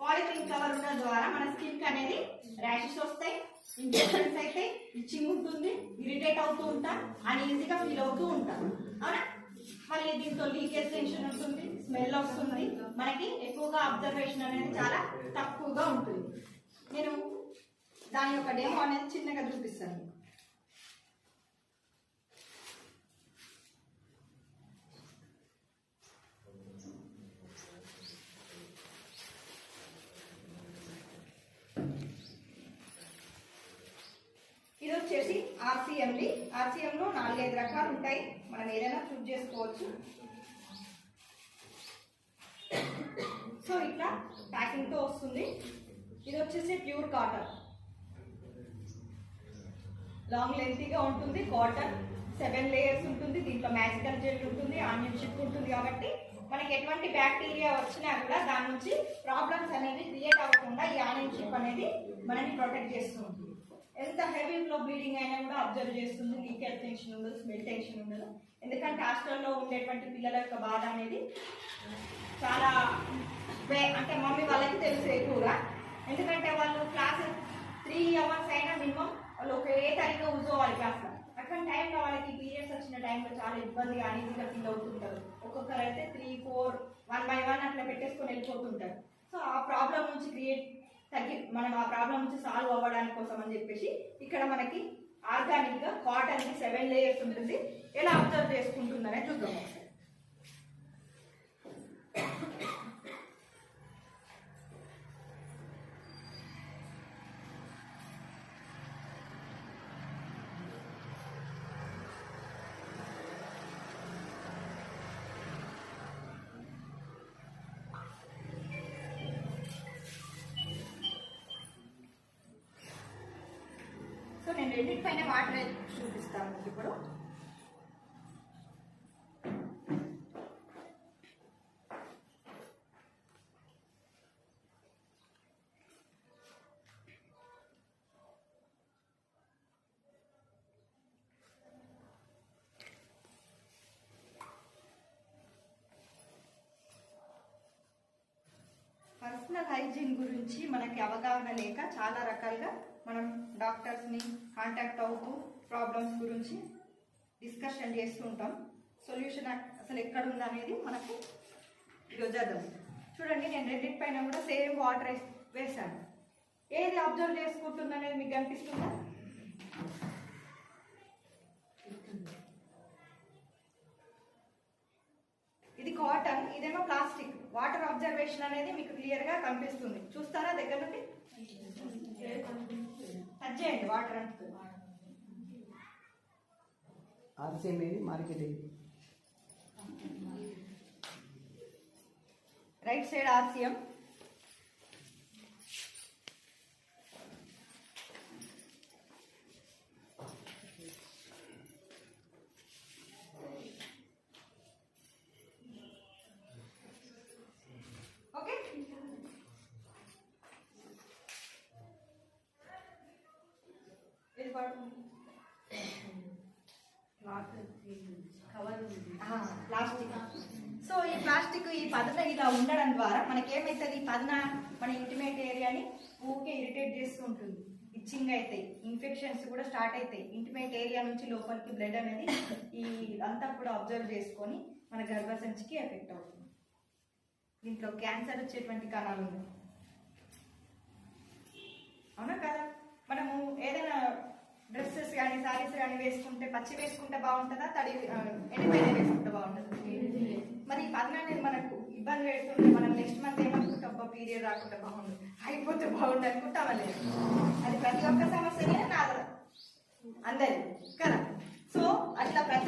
Polythene cover ఉన్న ద్వారా మన స్కిన్ అనేది ర్యాషెస్ వస్తాయి, ఇన్ఫెక్షన్స్ అయితే, ఇచ్చింగ్ ఉంటుంది, ఇరిటేట్ అవుతూ ఉంటాం, అన్ఈజీగా ఫీల్ అవుతూ ఉంటాం. అవునా? మళ్ళీ దీంతో లీకేజ్ టెన్షన్ ఉంటుంది, స్మెల్ వస్తుంది, మనకి ఎక్కువగా అబ్జర్వేషన్ అనేది చాలా తక్కువగా ఉంటుంది. నేను దాని యొక్క డెమో అనేది చిన్నగా చూపిస్తాను. ఇది వచ్చేసి ఆర్సీఎంలో 4-5 రకాలు ఉంటాయి, మనం ఏదైనా చూస్ చేసుకోవచ్చు. సో ఇట్లా ప్యాకింగ్తో వస్తుంది. ఇది వచ్చేసి ప్యూర్ కాటన్, లాంగ్ లెంతీగా ఉంటుంది. కాటన్ 7 లేయర్స్ ఉంటుంది. దీంట్లో మ్యాజికల్ జెల్ ఉంటుంది, ఆనియన్ చిప్ ఉంటుంది. కాబట్టి మనకి ఎటువంటి బ్యాక్టీరియా వచ్చినా కూడా దాని నుంచి ప్రాబ్లమ్స్ అనేవి క్రియేట్ అవ్వకుండా ఈ ఆనియన్ చిప్ అనేది మనని ప్రొటెక్ట్ చేస్తుంది. ఎంత హెవీ ఫ్లో బ్లీడింగ్ అయినా కూడా అబ్జర్వ్ చేస్తుంది. లీకేజ్ టెన్షన్ ఉండదు, స్మెల్ టెన్షన్ ఉండదు. ఎందుకంటే హాస్టల్లో ఉండేటువంటి పిల్లల యొక్క బాధ అనేది చాలా అంటే మమ్మీ వాళ్ళకి తెలుసు ఎక్కువగా. ఎందుకంటే వాళ్ళు క్లాస్ 3 అవర్స్ అయినా మినిమం వాళ్ళు ఒకే టైంలో కూర్చోవాలి క్లాస్లో. అటువంటి టైంలో వాళ్ళకి పీరియడ్స్ వచ్చిన టైంలో చాలా ఇబ్బందిగా అనీజీగా ఫీల్ అవుతుంటారు. ఒక్కొక్కరు అయితే 3, 4 1 by 1 అట్లా పెట్టేసుకొని వెళ్ళిపోతుంటారు. సో ఆ ప్రాబ్లం నుంచి మనం ఆ ప్రాబ్లం నుంచి సాల్వ్ అవ్వడానికి కోసం అని చెప్పేసి ఇక్కడ మనకి ఆర్గానిక్ గా కాటన్ 7 లేయర్స్ ఉంటుంది. ఎలా అబ్జర్వ్ చేసుకుంటుందనే చూద్దాం ఒకసారి. సో నేను రెండింటిపైన వాటర్ చూపిస్తాను ఇప్పుడు. పర్సనల్ హైజీన్ గురించి మనకి అవగాహన లేక చాలా రకాలుగా మనం డాక్టర్స్ని కాంటాక్ట్ అవుతూ ప్రాబ్లమ్స్ గురించి డిస్కషన్ చేస్తూ ఉంటాం. సొల్యూషన్ అసలు ఎక్కడుంది అనేది మనకు ఈరోజు అర్థం. చూడండి, నేను రెండింటిపైన కూడా సేమ్ వాటర్ వేసాను. ఏది అబ్జర్వ్ చేసుకుంటుంది అనేది మీకు కనిపిస్తుందా? ఇది కాటన్, ఇదేమో ప్లాస్టిక్. వాటర్ అబ్జర్వేషన్ అనేది మీకు క్లియర్గా కనిపిస్తుంది. చూస్తారా దగ్గర నుండి? టచ్ చేయండి, వాటర్ అంటుంది. Right side RCM, okay. ఇది ప్లాస్టిక్. సో ఈ ప్లాస్టిక్ ఈ పదన ఇలా ఉండడం ద్వారా మనకేమవుతుంది, ఈ పదన మన ఇంటిమేట్ ఏరియాని ఊకే ఇరిటేట్ చేస్తూ ఉంటుంది. ఇచ్చింగ్ అవుతాయి, ఇన్ఫెక్షన్స్ కూడా స్టార్ట్ అవుతాయి. ఇంటిమేట్ ఏరియా నుంచి లోపలికి బ్లడ్ అనేది ఈ అంతా కూడా అబ్జర్వ్ చేసుకొని మన గర్భసంచికి ఎఫెక్ట్ అవుతుంది. దీంట్లో క్యాన్సర్ వచ్చేటువంటి కణాలు ఉన్నాయి. అవునా కదా? మనము ఏదైనా డ్రెస్సెస్ కానీ శారీస్ కానీ వేసుకుంటే పచ్చి వేసుకుంటే బాగుంటుందా, తడి ఎండిపోయిన వేసుకుంటే బాగుంటుందా? మరి ఈ పదన అనేది మనకు ఇబ్బంది పెడుతుంటే మనం నెక్స్ట్ మంత్ ఏమనుకుంటాం, పీరియడ్ రాకుండా బాగుండు, అయిపోతే బాగుండు అనుకుంటాం. లేదు, అది ప్రతి ఒక్క సమస్యనే నాది అందరి కదా. సో అట్లా ప్రతి